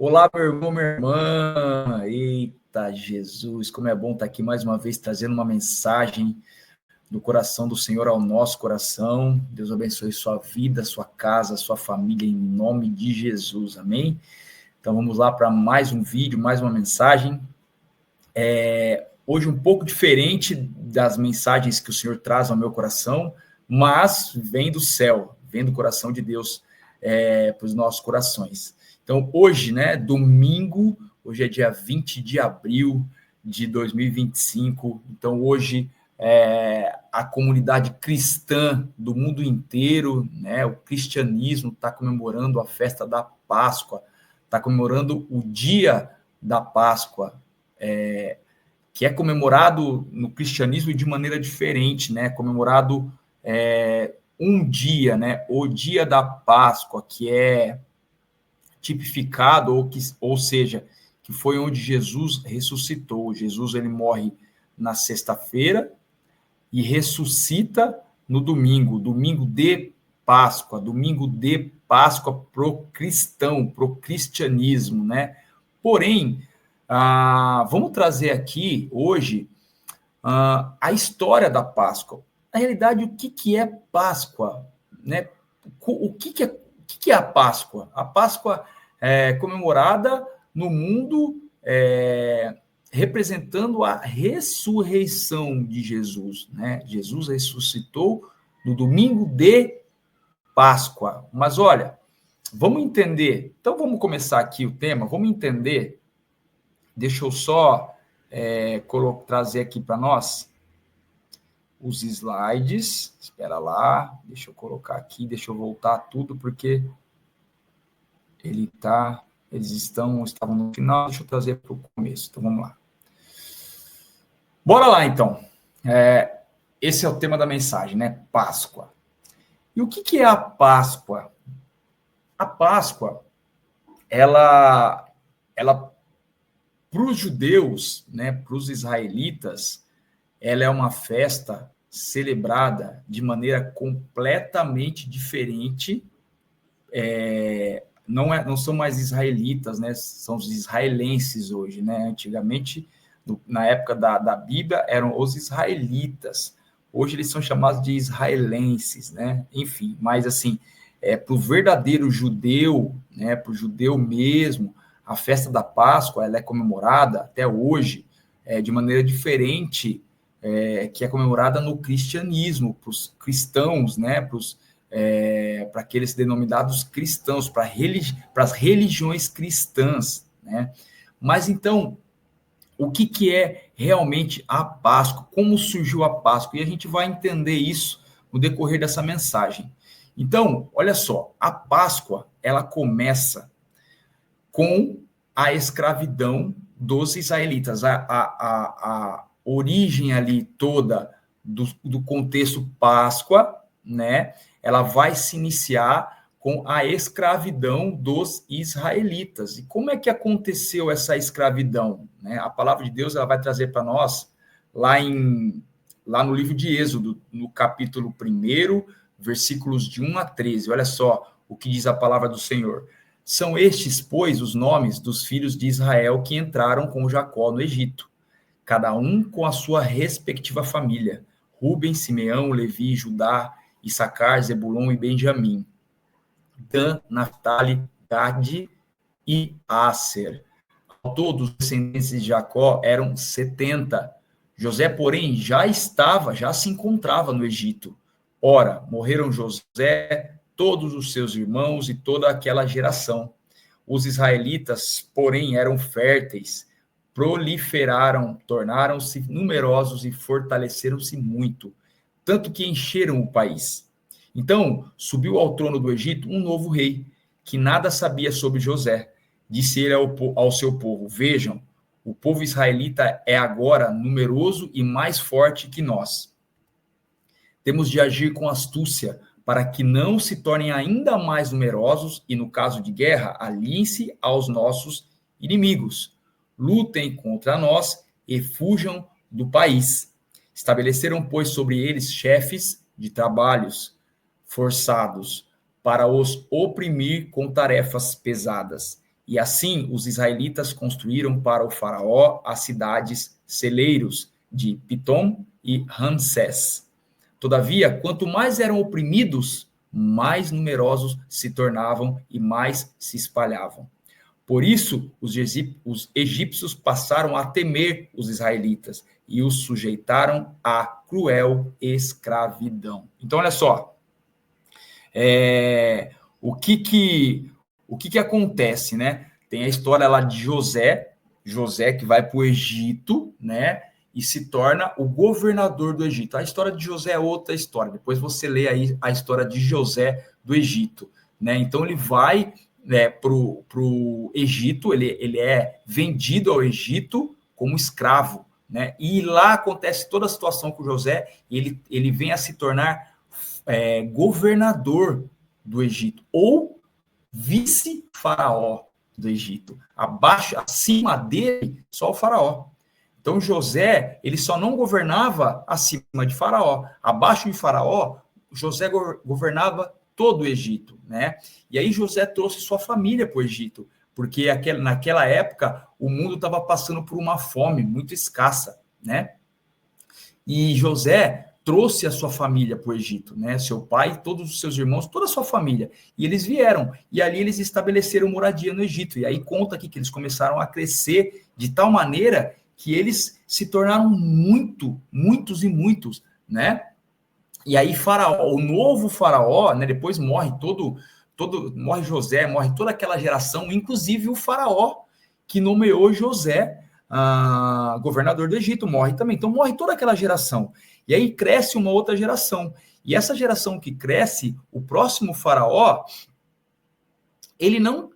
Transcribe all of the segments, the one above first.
Olá, meu irmão, minha irmã. Eita, Jesus, como é bom estar aqui mais uma vez trazendo uma mensagem do coração do Senhor ao nosso coração. Deus abençoe sua vida, sua casa, sua família, em nome de Jesus, amém? Então vamos lá para mais um vídeo, mais uma mensagem. Hoje um pouco diferente das mensagens que o Senhor traz ao meu coração, mas vem do céu, vem do coração de Deus para os nossos corações. Então, hoje, domingo, hoje é dia 20 de abril de 2025. Então, hoje, a comunidade cristã do mundo inteiro, o cristianismo está comemorando a festa da Páscoa, está comemorando o dia da Páscoa, que é comemorado no cristianismo de maneira diferente, comemorado um dia, o dia da Páscoa, que é tipificado, ou seja, que foi onde Jesus ressuscitou. Jesus ele morre na sexta-feira e ressuscita no domingo de Páscoa pro cristão, pro cristianismo, Porém, vamos trazer aqui hoje a história da Páscoa. Na realidade, o que é Páscoa, O que é a Páscoa? A Páscoa é comemorada no mundo representando a ressurreição de Jesus, Jesus ressuscitou no domingo de Páscoa. Mas olha, vamos entender. Então vamos começar aqui o tema. Vamos entender. Deixa eu só trazer aqui para nós os slides. Espera lá, deixa eu colocar aqui, deixa eu voltar tudo, porque eles estavam no final, deixa eu trazer para o começo. Então, vamos lá. Bora lá, então. Esse é o tema da mensagem, Páscoa. E o que é a Páscoa? A Páscoa, ela para os judeus, para os israelitas, ela é uma festa celebrada de maneira completamente diferente. Não são mais israelitas, são os israelenses hoje, Antigamente, na época da Bíblia, eram os israelitas. Hoje eles são chamados de israelenses, Enfim, mas assim, para o verdadeiro judeu, para o judeu mesmo, a festa da Páscoa ela é comemorada até hoje de maneira diferente, que é comemorada no cristianismo, para os cristãos, para aqueles denominados cristãos, para as religiões cristãs, Mas então, o que é realmente a Páscoa? Como surgiu a Páscoa? E a gente vai entender isso no decorrer dessa mensagem. Então, olha só, a Páscoa, ela começa com a escravidão dos israelitas. A origem ali toda do contexto Páscoa, ela vai se iniciar com a escravidão dos israelitas. E como é que aconteceu essa escravidão? A palavra de Deus ela vai trazer para nós lá no livro de Êxodo, no capítulo 1, versículos de 1 a 13. Olha só o que diz a palavra do Senhor. São estes, pois, os nomes dos filhos de Israel que entraram com Jacó no Egito, cada um com a sua respectiva família: Rúben, Simeão, Levi, Judá, Issacar, Zebulon e Benjamim, Dan, Naftali, Gade e Asser. Todos os descendentes de Jacó eram 70. José, porém, já se encontrava no Egito. Ora, morreram José, todos os seus irmãos e toda aquela geração. Os israelitas, porém, eram férteis, proliferaram, tornaram-se numerosos e fortaleceram-se muito, tanto que encheram o país. Então, subiu ao trono do Egito um novo rei, que nada sabia sobre José. Disse ele ao seu povo: vejam, o povo israelita é agora numeroso e mais forte que nós. Temos de agir com astúcia, para que não se tornem ainda mais numerosos e, no caso de guerra, aliem-se aos nossos inimigos. Lutem contra nós e fujam do país. Estabeleceram, pois, sobre eles chefes de trabalhos forçados para os oprimir com tarefas pesadas E assim os israelitas construíram para o faraó as cidades celeiros de Pitom e Ramsés. Todavia, quanto mais eram oprimidos, mais numerosos se tornavam e mais se espalhavam. Por isso, os egípcios passaram a temer os israelitas e os sujeitaram à cruel escravidão. Então, olha só, o que acontece, né? Tem a história lá de José que vai para o Egito, né? E se torna o governador do Egito. A história de José é outra história. Depois você lê aí a história de José do Egito, né? Então ele vai, né, para o Egito, ele é vendido ao Egito como escravo, né? E lá acontece toda a situação com José, e ele vem a se tornar governador do Egito, ou vice-faraó do Egito. Acima dele, só o faraó. Então, José, ele só não governava acima de Faraó. Abaixo de Faraó, José governava todo o Egito, né? E aí José trouxe sua família para o Egito, porque naquela época o mundo estava passando por uma fome muito escassa, né? E José trouxe a sua família para o Egito, né? Seu pai, todos os seus irmãos, toda a sua família. E eles vieram, e ali eles estabeleceram moradia no Egito. E aí conta aqui que eles começaram a crescer de tal maneira que eles se tornaram muitos, né? E aí o novo faraó, né? Depois morre morre José, morre toda aquela geração, inclusive o faraó que nomeou José governador do Egito, morre também. Então morre toda aquela geração. E aí cresce uma outra geração. E essa geração que cresce, o próximo faraó, ele não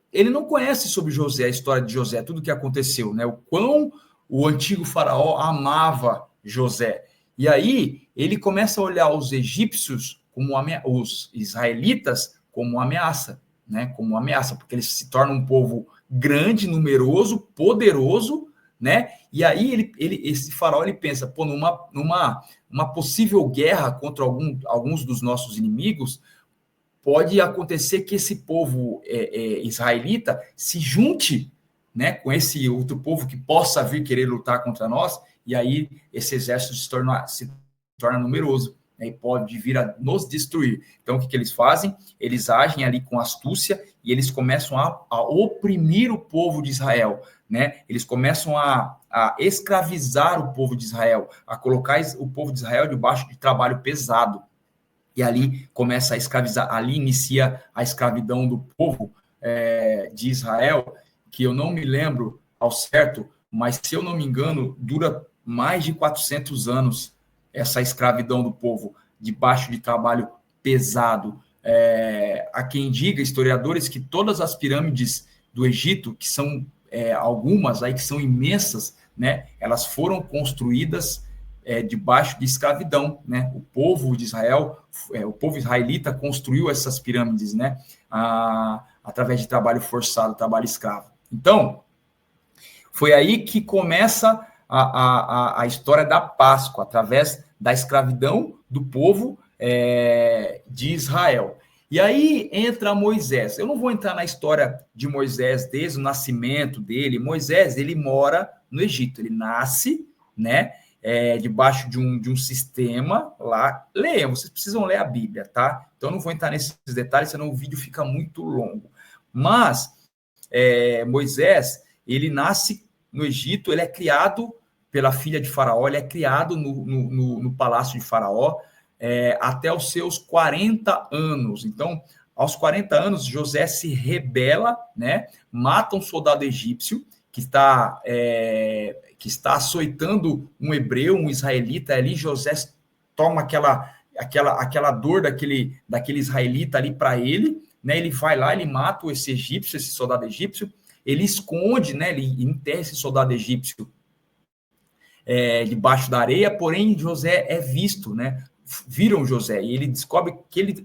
conhece sobre José, a história de José, tudo que aconteceu, né? O quão o antigo faraó amava José. E aí ele começa a olhar os egípcios, os israelitas, como ameaça, né? Como ameaça, porque eles se tornam um povo grande, numeroso, poderoso, né? E aí esse faraó ele pensa, pô, numa possível guerra contra alguns dos nossos inimigos, pode acontecer que esse povo israelita se junte, né, com esse outro povo que possa vir querer lutar contra nós, e aí esse exército se torna numeroso, né, e pode vir a nos destruir. Então, o que eles fazem? Eles agem ali com astúcia e eles começam a oprimir o povo de Israel, né? Eles começam a escravizar o povo de Israel, a colocar o povo de Israel debaixo de trabalho pesado. E ali começa a escravizar, ali inicia a escravidão do povo de Israel, que eu não me lembro ao certo, mas se eu não me engano, dura mais de 400 anos essa escravidão do povo, debaixo de trabalho pesado. Há quem diga, historiadores, que todas as pirâmides do Egito, que são algumas aí que são imensas, né, elas foram construídas debaixo de escravidão, né? O povo de Israel, o povo israelita construiu essas pirâmides, né, através de trabalho forçado, trabalho escravo. Então, foi aí que começa a história da Páscoa, através da escravidão do povo de Israel. E aí entra Moisés. Eu não vou entrar na história de Moisés desde o nascimento dele. Moisés, ele mora no Egito. Ele nasce, né, debaixo de um sistema lá. Leiam, vocês precisam ler a Bíblia, tá? Então, eu não vou entrar nesses detalhes, senão o vídeo fica muito longo. Mas Moisés, ele nasce no Egito, ele é criado pela filha de Faraó, ele é criado no palácio de Faraó até os seus 40 anos. Então, aos 40 anos, José se rebela, né? Mata um soldado egípcio que está açoitando um hebreu, um israelita ali. José toma aquela dor daquele israelita ali para ele, né? Ele vai lá, ele mata esse soldado egípcio, ele esconde, né? Ele enterra esse soldado egípcio debaixo da areia, porém José é visto, né? Viram José, e ele descobre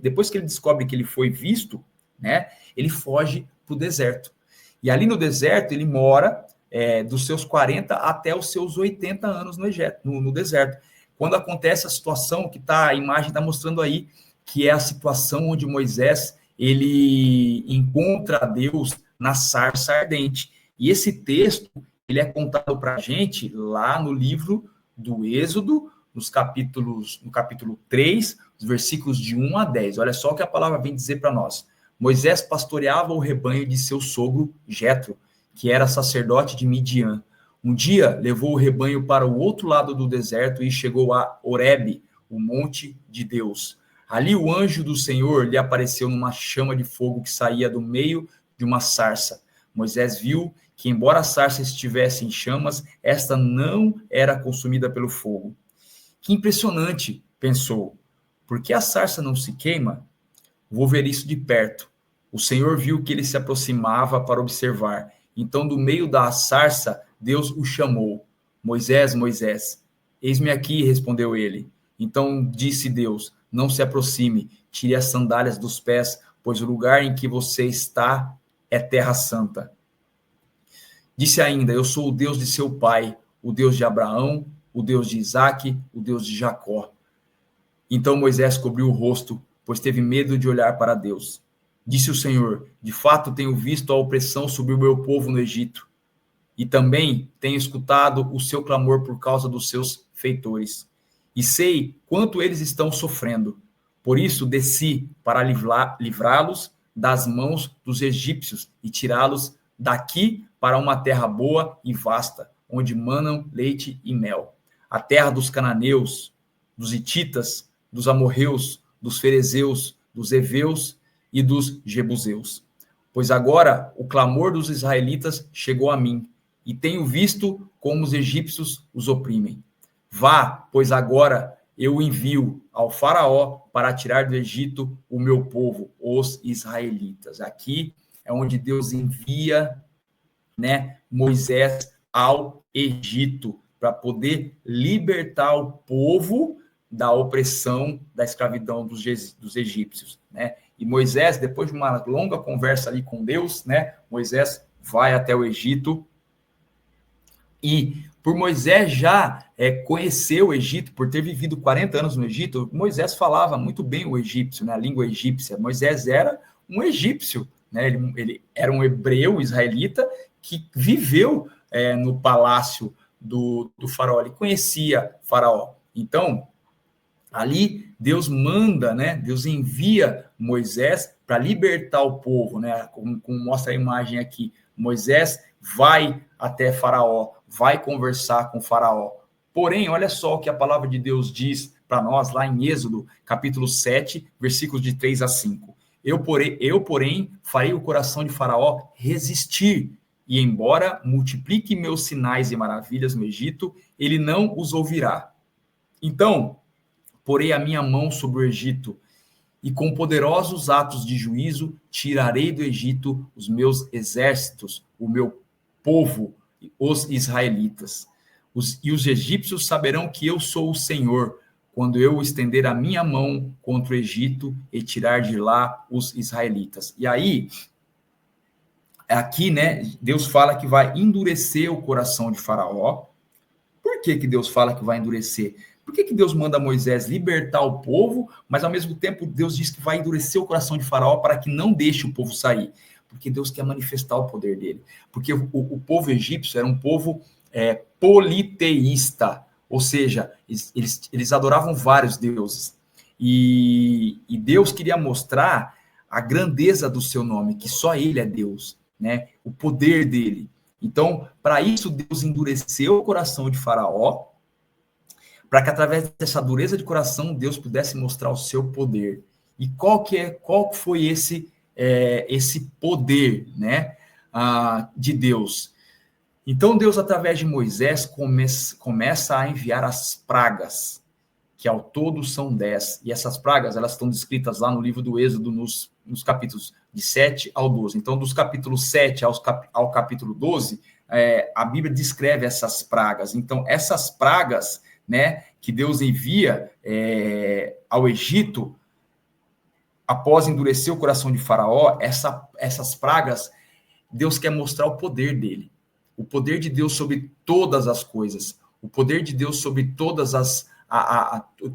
depois que ele descobre que ele foi visto, né? Ele foge para o deserto. E ali no deserto ele mora dos seus 40 até os seus 80 anos no deserto. Quando acontece a situação que a imagem está mostrando aí, que é a situação onde Moisés ele encontra Deus na sarça ardente. E esse texto, ele é contado para a gente lá no livro do Êxodo, no capítulo 3, os versículos de 1 a 10. Olha só o que a palavra vem dizer para nós. Moisés pastoreava o rebanho de seu sogro Jetro, que era sacerdote de Midian. Um dia, levou o rebanho para o outro lado do deserto e chegou a Horebe, o monte de Deus. Ali o anjo do Senhor lhe apareceu numa chama de fogo que saía do meio de uma sarça. Moisés viu que, embora a sarça estivesse em chamas, esta não era consumida pelo fogo. Que impressionante, pensou. Por que a sarça não se queima? Vou ver isso de perto. O Senhor viu que ele se aproximava para observar. Então, do meio da sarça, Deus o chamou. Moisés, Moisés. Eis-me aqui, respondeu ele. Então disse Deus, não se aproxime, tire as sandálias dos pés, pois o lugar em que você está é terra santa. Disse ainda, eu sou o Deus de seu pai, o Deus de Abraão, o Deus de Isaque, o Deus de Jacó. Então Moisés cobriu o rosto, pois teve medo de olhar para Deus. Disse o Senhor, de fato tenho visto a opressão sobre o meu povo no Egito, e também tenho escutado o seu clamor por causa dos seus feitores. E sei quanto eles estão sofrendo. Por isso desci para livrá-los das mãos dos egípcios e tirá-los daqui para uma terra boa e vasta, onde manam leite e mel. A terra dos cananeus, dos hititas, dos amorreus, dos ferezeus, dos heveus e dos jebuseus. Pois agora o clamor dos israelitas chegou a mim, e tenho visto como os egípcios os oprimem. Vá, pois agora eu envio ao faraó para tirar do Egito o meu povo, os israelitas. Aqui é onde Deus envia, né, Moisés ao Egito para poder libertar o povo da opressão, da escravidão dos egípcios, né? E Moisés, depois de uma longa conversa ali com Deus, né, Moisés vai até o Egito. E por Moisés já conhecer o Egito, por ter vivido 40 anos no Egito, Moisés falava muito bem o egípcio, né, a língua egípcia. Moisés era um egípcio, né, ele era um hebreu israelita que viveu no palácio do faraó, ele conhecia faraó. Então, ali Deus manda, né, Deus envia Moisés para libertar o povo, né, como mostra a imagem aqui. Moisés vai até faraó, vai conversar com faraó. Porém, olha só o que a palavra de Deus diz para nós lá em Êxodo, capítulo 7, versículos de 3 a 5. Eu, porém, farei o coração de faraó resistir, e embora multiplique meus sinais e maravilhas no Egito, ele não os ouvirá. Então, porei a minha mão sobre o Egito, e com poderosos atos de juízo tirarei do Egito os meus exércitos, o meu povo, os israelitas. E os egípcios saberão que eu sou o Senhor, quando eu estender a minha mão contra o Egito e tirar de lá os israelitas. E aí, aqui, né, Deus fala que vai endurecer o coração de Faraó. Por que Deus fala que vai endurecer? Por que Deus manda Moisés libertar o povo, mas ao mesmo tempo Deus diz que vai endurecer o coração de Faraó para que não deixe o povo sair? Porque Deus quer manifestar o poder dele. Porque o povo egípcio era um povo politeísta, ou seja, eles adoravam vários deuses. E Deus queria mostrar a grandeza do seu nome, que só ele é Deus, né? O poder dele. Então, para isso, Deus endureceu o coração de Faraó, para que através dessa dureza de coração, Deus pudesse mostrar o seu poder. E qual foi esse poder, né, de Deus? Então, Deus, através de Moisés, começa a enviar as pragas, que ao todo são 10. E essas pragas, elas estão descritas lá no livro do Êxodo, nos capítulos de 7 ao 12. Então, dos capítulos 7 ao capítulo 12, a Bíblia descreve essas pragas. Então, essas pragas, né, que Deus envia ao Egito, após endurecer o coração de Faraó, essas pragas, Deus quer mostrar o poder dele. O poder de Deus sobre todas as coisas. O poder de Deus sobre todas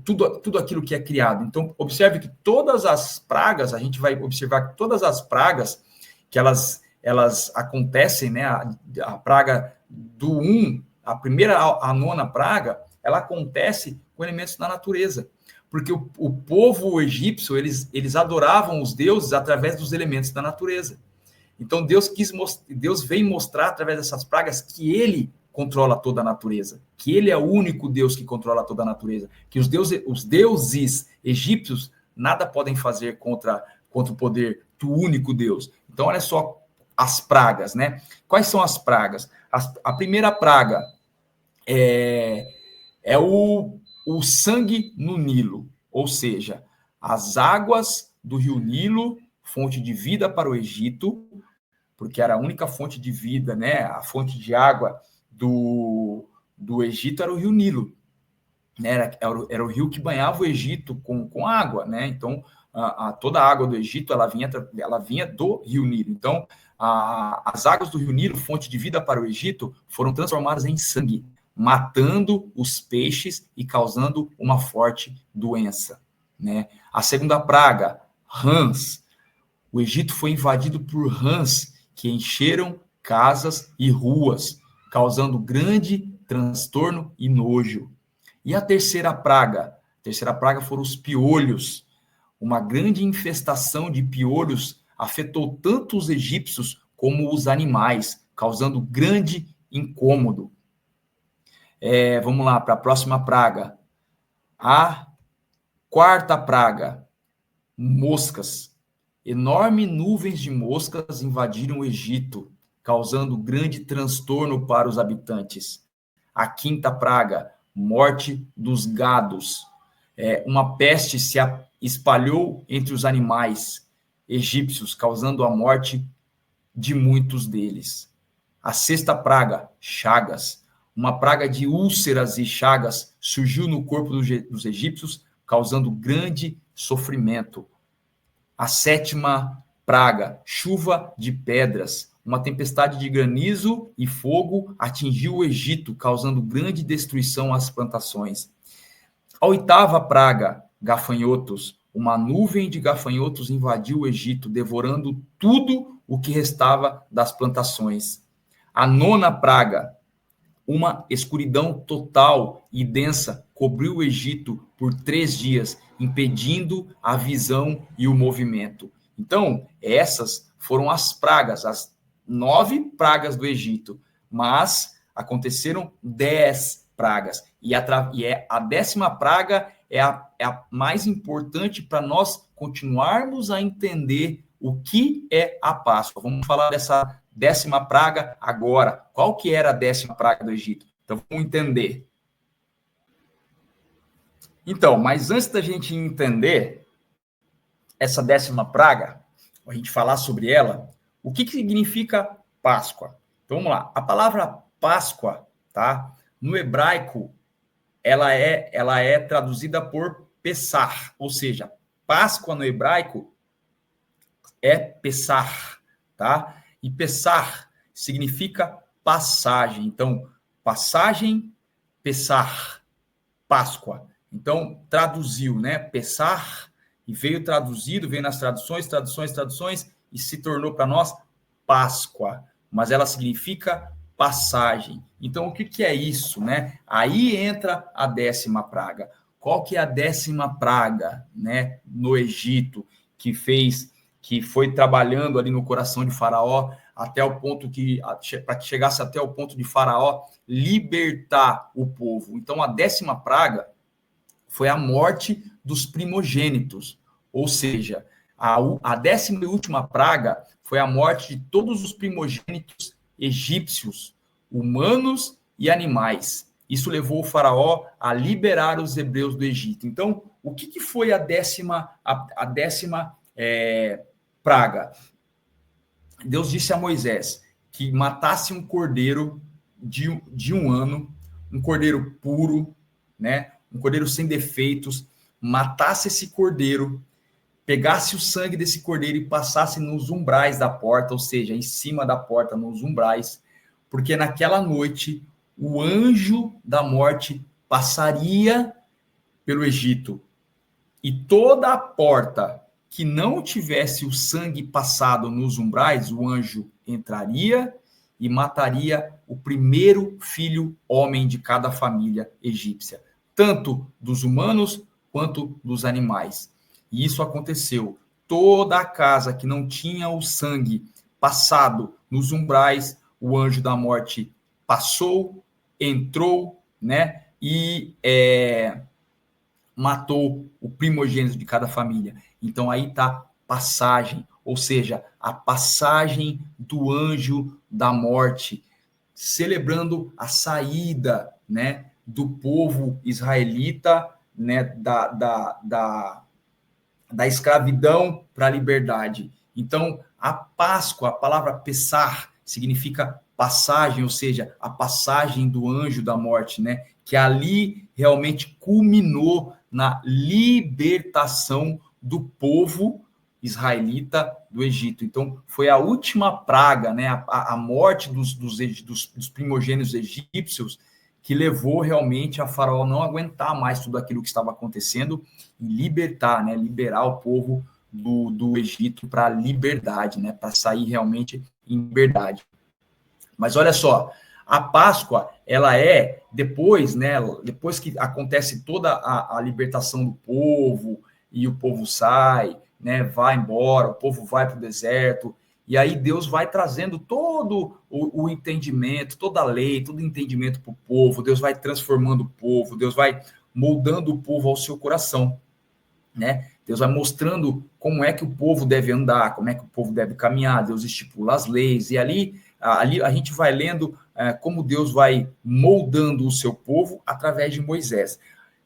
tudo aquilo que é criado. Então, observe que todas as pragas, a gente vai observar que todas as pragas, que elas elas acontecem, né? A praga do 1, a primeira a nona praga, ela acontece com elementos da natureza. Porque o povo egípcio, eles adoravam os deuses através dos elementos da natureza. Então, Deus vem mostrar, através dessas pragas, que ele controla toda a natureza, que ele é o único Deus que controla toda a natureza, que os deuses egípcios nada podem fazer contra o poder do único Deus. Então, olha só as pragas, né? Quais são as pragas? A primeira praga é o sangue no Nilo, ou seja, as águas do rio Nilo, fonte de vida para o Egito, porque era a única fonte de vida, né? A fonte de água do Egito era o rio Nilo, né? Era o rio que banhava o Egito com água, né? Então, toda a água do Egito ela vinha do rio Nilo. Então, as águas do rio Nilo, fonte de vida para o Egito, foram transformadas em sangue, matando os peixes e causando uma forte doença, né? A segunda praga, rãs. O Egito foi invadido por rãs que encheram casas e ruas, causando grande transtorno e nojo. E a terceira praga? A terceira praga foram os piolhos. Uma grande infestação de piolhos afetou tanto os egípcios como os animais, causando grande incômodo. Vamos lá para a próxima praga. A quarta praga, moscas. Enormes nuvens de moscas invadiram o Egito, causando grande transtorno para os habitantes. A quinta praga, morte dos gados. Uma peste se espalhou entre os animais egípcios, causando a morte de muitos deles. A sexta praga, chagas. Uma praga de úlceras e chagas surgiu no corpo dos egípcios, causando grande sofrimento. A sétima praga, chuva de pedras. Uma tempestade de granizo e fogo atingiu o Egito, causando grande destruição às plantações. A oitava praga, gafanhotos. Uma nuvem de gafanhotos invadiu o Egito, devorando tudo o que restava das plantações. A nona praga, uma escuridão total e densa cobriu o Egito por 3 dias, impedindo a visão e o movimento. Então, essas foram as pragas, as 9 pragas do Egito, mas aconteceram 10 pragas. E a 10ª praga é a mais importante para nós continuarmos a entender o que é a Páscoa. Vamos falar dessa 10ª praga agora. Qual que era a 10ª praga do Egito? Então, vamos entender. Então, mas antes da gente entender essa 10ª praga, a gente falar sobre ela, o que significa Páscoa? Então, vamos lá. A palavra Páscoa, tá? No hebraico, ela é traduzida por Pessar, ou seja, Páscoa no hebraico é Pessar, tá? E Pessar significa passagem. Então, passagem, Pessar, Páscoa. Então, traduziu, né? Pessar, e veio traduzido, veio nas traduções, e se tornou para nós Páscoa. Mas ela significa passagem. Então, o que é isso, né? Aí entra a 10ª praga. Qual que é a 10ª praga, né? No Egito, que foi trabalhando ali no coração de Faraó, até o ponto para que chegasse até o ponto de Faraó libertar o povo. Então, a 10ª praga foi a morte dos primogênitos, ou seja, a 10ª e última praga foi a morte de todos os primogênitos egípcios, humanos e animais. Isso levou o Faraó a liberar os hebreus do Egito. Então, o que foi a 10ª praga? Deus disse a Moisés que matasse um cordeiro de 1 ano, um cordeiro puro, né? Um cordeiro sem defeitos, matasse esse cordeiro, pegasse o sangue desse cordeiro e passasse nos umbrais da porta, ou seja, em cima da porta, nos umbrais, porque naquela noite o anjo da morte passaria pelo Egito e toda a porta que não tivesse o sangue passado nos umbrais, o anjo entraria e mataria o primeiro filho homem de cada família egípcia, tanto dos humanos quanto dos animais. E isso aconteceu. Toda a casa que não tinha o sangue passado nos umbrais, o anjo da morte passou, entrou, né? E matou o primogênito de cada família. Então aí está passagem, ou seja, a passagem do anjo da morte, celebrando a saída, né, do povo israelita, né, da escravidão para a liberdade. Então, a Páscoa, a palavra Pessar, significa passagem, ou seja, a passagem do anjo da morte, né, que ali realmente culminou na libertação do povo israelita do Egito. Então, foi a última praga, né, a morte dos primogênitos egípcios, que levou realmente a Faraó não aguentar mais tudo aquilo que estava acontecendo e libertar, né, liberar o povo do Egito para a liberdade, né, para sair realmente em liberdade. Mas olha só, a Páscoa, ela é depois, né, depois que acontece toda a libertação do povo e o povo sai, né, vai embora, o povo vai para o deserto, e aí Deus vai trazendo todo o entendimento, toda a lei, todo o entendimento para o povo, Deus vai transformando o povo, Deus vai moldando o povo ao seu coração, né? Deus vai mostrando como é que o povo deve andar, como é que o povo deve caminhar, Deus estipula as leis, e ali a gente vai lendo como Deus vai moldando o seu povo através de Moisés.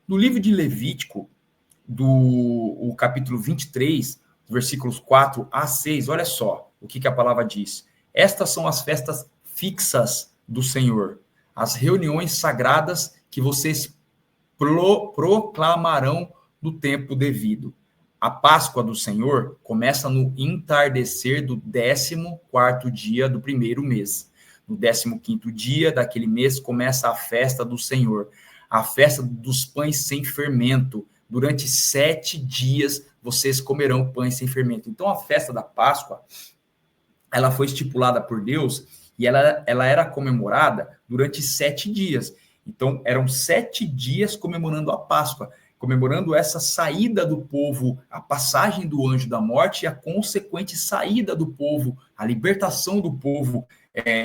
No livro de Levítico, o capítulo 23, versículos 4 a 6, olha só o que a palavra diz. Estas são as festas fixas do Senhor, as reuniões sagradas que vocês proclamarão no tempo devido. A Páscoa do Senhor começa no entardecer do 14º dia do primeiro mês. No 15º dia daquele mês começa a festa do Senhor, a festa dos pães sem fermento. Durante 7 dias vocês comerão pães sem fermento. Então a festa da Páscoa, ela foi estipulada por Deus e ela era comemorada durante 7 dias. Então eram 7 dias comemorando a Páscoa, comemorando essa saída do povo, a passagem do anjo da morte e a consequente saída do povo, a libertação do povo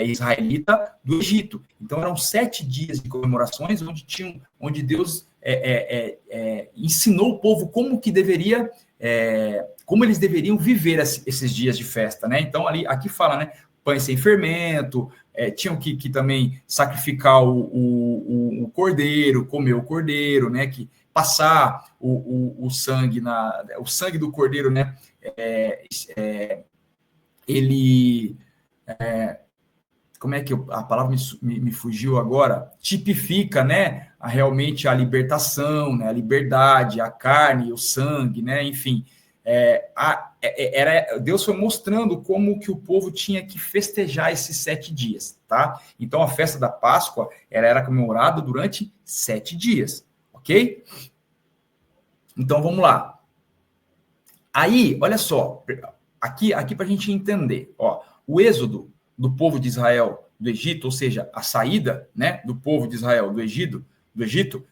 israelita do Egito. Então eram 7 dias de comemorações onde Deus ensinou o povo como eles deveriam viver esses dias de festa, né? Então aqui fala, né? Pães sem fermento, tinham que também sacrificar o cordeiro, comer o cordeiro, né? Que passar o sangue o sangue do cordeiro, né? Como é que a palavra me fugiu agora? Tipifica, né? Realmente a libertação, né? A liberdade, a carne, o sangue, né? Enfim, Deus foi mostrando como que o povo tinha que festejar esses 7 dias, tá? Então a festa da Páscoa ela era comemorada durante 7 dias, ok? Então vamos lá. Aí, olha só, aqui para a gente entender, ó, o êxodo do povo de Israel do Egito, ou seja, a saída, né, do povo de Israel do Egito,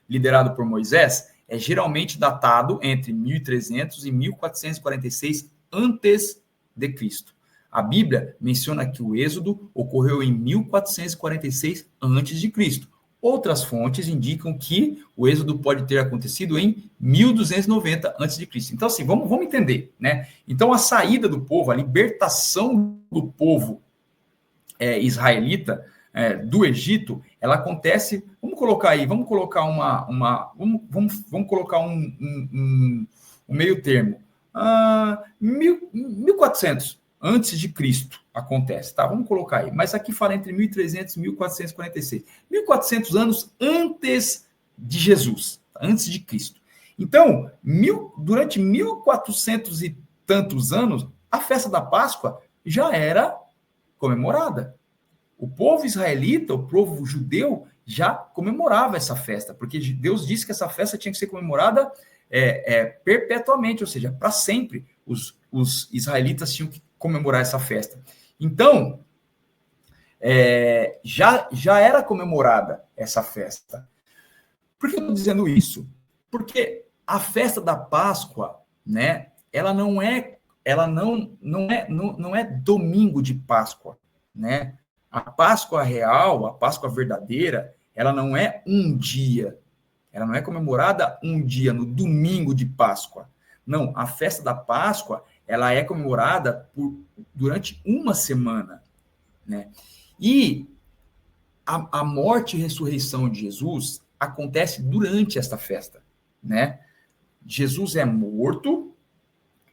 liderado por Moisés, é geralmente datado entre 1300 e 1446 antes de Cristo. A Bíblia menciona que o êxodo ocorreu em 1446 antes de Cristo. Outras fontes indicam que o êxodo pode ter acontecido em 1290 a.C. Então, assim, vamos entender, né? Então, a saída do povo, a libertação do povo israelita do Egito, ela acontece. Vamos colocar vamos colocar um meio termo. 1400 antes de Cristo acontece, tá? Vamos colocar aí. Mas aqui fala entre 1300 e 1446. 1400 anos antes de Jesus, antes de Cristo. Então, durante 1400 e tantos anos, a festa da Páscoa já era comemorada. O povo israelita, o povo judeu, já comemorava essa festa, porque Deus disse que essa festa tinha que ser comemorada perpetuamente, ou seja, para sempre, os israelitas tinham que comemorar essa festa. Então, já era comemorada essa festa. Por que eu estou dizendo isso? Porque a festa da Páscoa, né, ela não é domingo de Páscoa, né? A Páscoa real, a Páscoa verdadeira, ela não é um dia. Ela não é comemorada um dia, no domingo de Páscoa. Não, a festa da Páscoa, ela é comemorada durante uma semana, né? E a morte e ressurreição de Jesus acontece durante esta festa, né? Jesus é morto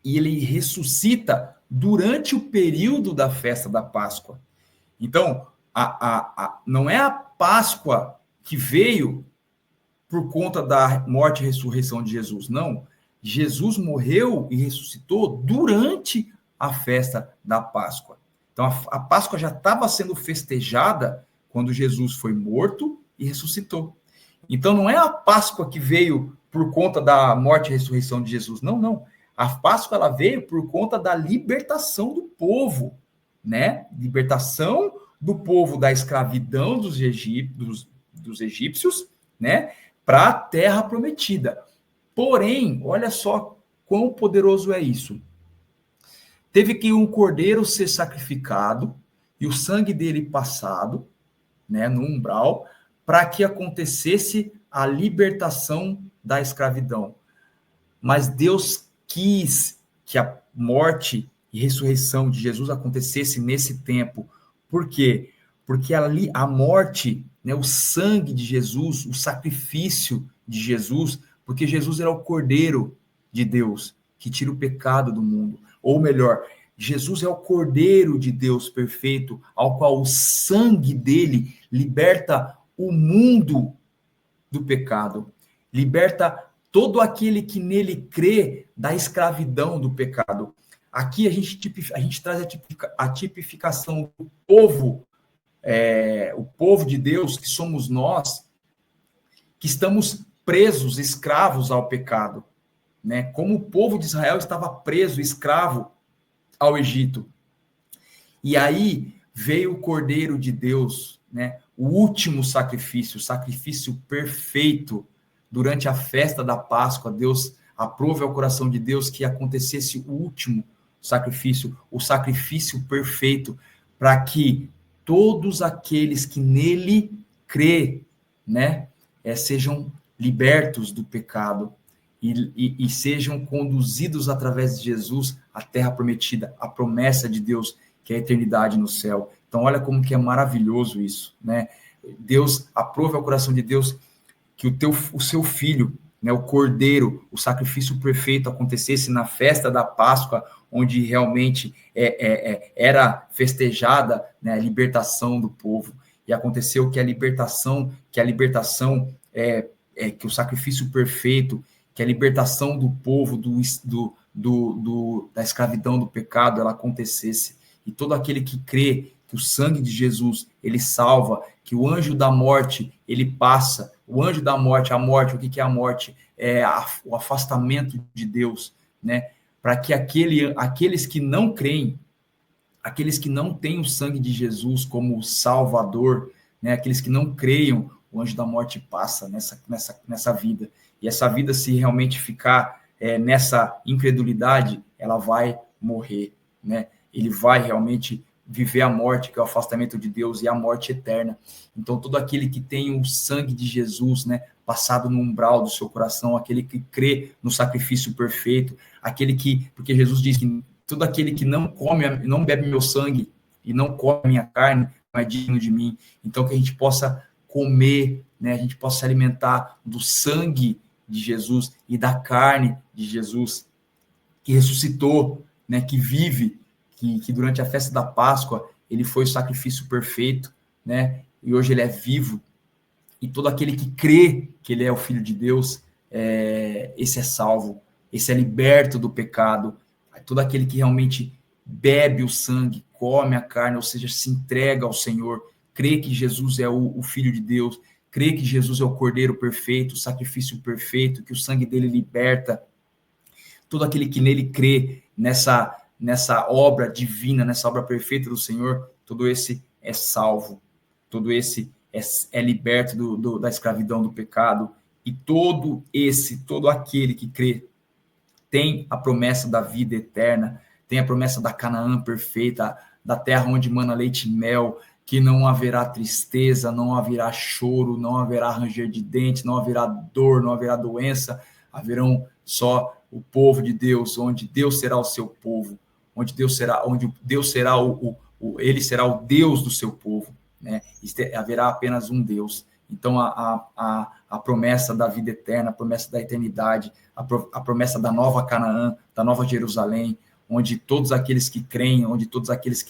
e ele ressuscita durante o período da festa da Páscoa. Então, não é a Páscoa que veio por conta da morte e ressurreição de Jesus, não. Jesus morreu e ressuscitou durante a festa da Páscoa. Então, a Páscoa já estava sendo festejada quando Jesus foi morto e ressuscitou. Então, não é a Páscoa que veio por conta da morte e ressurreição de Jesus, não, não. A Páscoa ela veio por conta da libertação do povo, né? Libertação do povo da escravidão dos egípcios, né? Para a terra prometida. Porém, olha só quão poderoso é isso. Teve que um cordeiro ser sacrificado e o sangue dele passado, né, no umbral, para que acontecesse a libertação da escravidão. Mas Deus quis que a morte e ressurreição de Jesus acontecesse nesse tempo. Por quê? Porque ali a morte, né, o sangue de Jesus, o sacrifício de Jesus, porque Jesus era o Cordeiro de Deus que tira o pecado do mundo. Ou melhor, Jesus é o Cordeiro de Deus perfeito, ao qual o sangue dele liberta o mundo do pecado, liberta todo aquele que nele crê da escravidão do pecado. Aqui a gente traz a tipificação do povo, o povo de Deus, que somos nós, que estamos presos, escravos ao pecado, né? Como o povo de Israel estava preso, escravo ao Egito. E aí veio o Cordeiro de Deus, né? O último sacrifício, o sacrifício perfeito. Durante a festa da Páscoa, Deus aprove ao coração de Deus que acontecesse o último sacrifício, o sacrifício perfeito, para que todos aqueles que nele crê, né, sejam libertos do pecado e sejam conduzidos através de Jesus à terra prometida, a promessa de Deus, que é a eternidade no céu. Então, olha como que é maravilhoso isso, né? Deus aprove ao coração de Deus que o seu filho, né, o Cordeiro, o sacrifício perfeito acontecesse na festa da Páscoa, onde realmente era festejada, né, a libertação do povo. E aconteceu que a libertação, que o sacrifício perfeito, que a libertação do povo da escravidão do pecado, ela acontecesse. E todo aquele que crê que o sangue de Jesus, ele salva, que o anjo da morte, ele passa. O anjo da morte, a morte, o que é a morte? É o afastamento de Deus, né? Para que aqueles que não creem, aqueles que não têm o sangue de Jesus como Salvador, né? Aqueles que não creiam, o anjo da morte passa nessa vida. E essa vida, se realmente ficar nessa incredulidade, ela vai morrer, né? Ele vai realmente viver a morte, que é o afastamento de Deus, e a morte eterna. Então, todo aquele que tem o sangue de Jesus, né, passado no umbral do seu coração, aquele que crê no sacrifício perfeito, porque Jesus diz que todo aquele que não bebe meu sangue e não come minha carne, não é digno de mim. Então, que a gente possa comer, né, a gente possa se alimentar do sangue de Jesus e da carne de Jesus, que ressuscitou, né, que vive, que durante a festa da Páscoa ele foi o sacrifício perfeito, né? E hoje ele é vivo. E todo aquele que crê que ele é o Filho de Deus, esse é salvo, esse é liberto do pecado. Todo aquele que realmente bebe o sangue, come a carne, ou seja, se entrega ao Senhor, crê que Jesus é o Filho de Deus, crê que Jesus é o Cordeiro perfeito, o sacrifício perfeito, que o sangue dele liberta. Todo aquele que nele crê, nessa obra divina, nessa obra perfeita do Senhor, todo esse é salvo, todo esse é liberto da escravidão do pecado, e todo aquele que crê tem a promessa da vida eterna, tem a promessa da Canaã perfeita, da terra onde mana leite e mel, que não haverá tristeza, não haverá choro, não haverá ranger de dentes, não haverá dor, não haverá doença, haverão só o povo de Deus, onde Deus será o seu povo, onde Deus será ele será o Deus do seu povo, né? Haverá apenas um Deus. Então a promessa da vida eterna, a promessa da eternidade, a promessa da nova Canaã, da nova Jerusalém, onde todos aqueles que creem, onde todos aqueles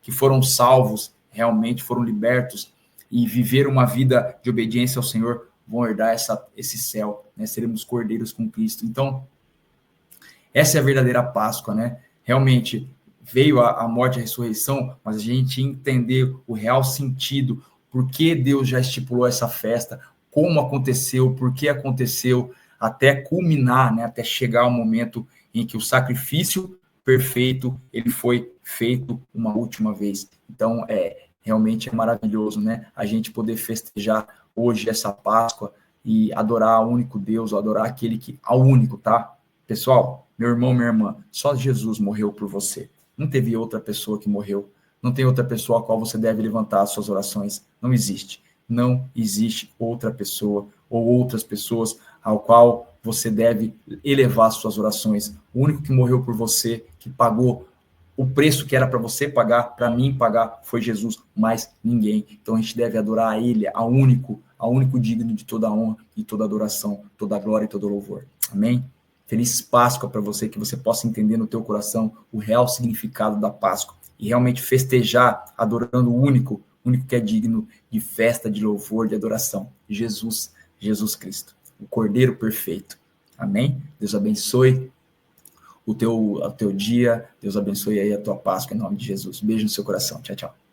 que foram salvos, realmente foram libertos e viveram uma vida de obediência ao Senhor, vão herdar esse céu, né? Seremos cordeiros com Cristo. Então, essa é a verdadeira Páscoa, né? Realmente, veio a morte e a ressurreição, mas a gente entender o real sentido, por que Deus já estipulou essa festa, como aconteceu, por que aconteceu, até culminar, né? Até chegar ao momento em que o sacrifício perfeito, ele foi feito uma última vez. Então, realmente é maravilhoso, né? A gente poder festejar hoje essa Páscoa e adorar o único Deus, adorar aquele ao único, tá? Pessoal, meu irmão, minha irmã, só Jesus morreu por você. Não teve outra pessoa que morreu. Não tem outra pessoa a qual você deve levantar as suas orações. Não existe. Não existe outra pessoa ou outras pessoas ao qual você deve elevar as suas orações. O único que morreu por você, que pagou o preço que era para você pagar, para mim pagar, foi Jesus, mais ninguém. Então a gente deve adorar a Ele, ao único digno de toda a honra e toda a adoração, toda a glória e todo o louvor. Amém? Feliz Páscoa para você, que você possa entender no teu coração o real significado da Páscoa e realmente festejar adorando o único que é digno de festa, de louvor, de adoração. Jesus Cristo, o Cordeiro perfeito. Amém? Deus abençoe o teu dia, Deus abençoe aí a tua Páscoa, em nome de Jesus. Beijo no seu coração. Tchau, tchau.